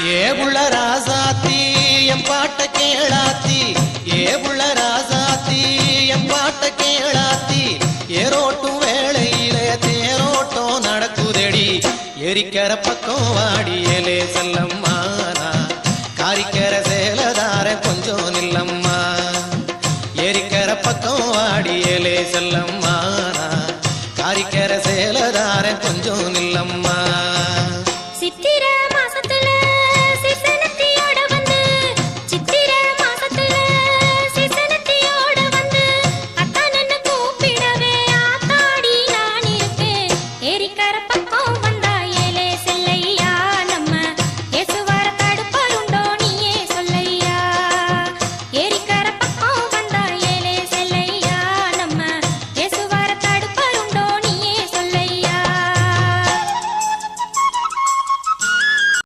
ஏவுள்ள ராசாத்தி M பாட்ட கேளாத்தி ஏவுள்ள ராசாத்தி M பாட்ட கேளாத்தி ஏரோட்டும் வேளையில தேரோட்டம் நடக்குதடி எரிக்கிற பக்கம் வாடியலே செல்லம்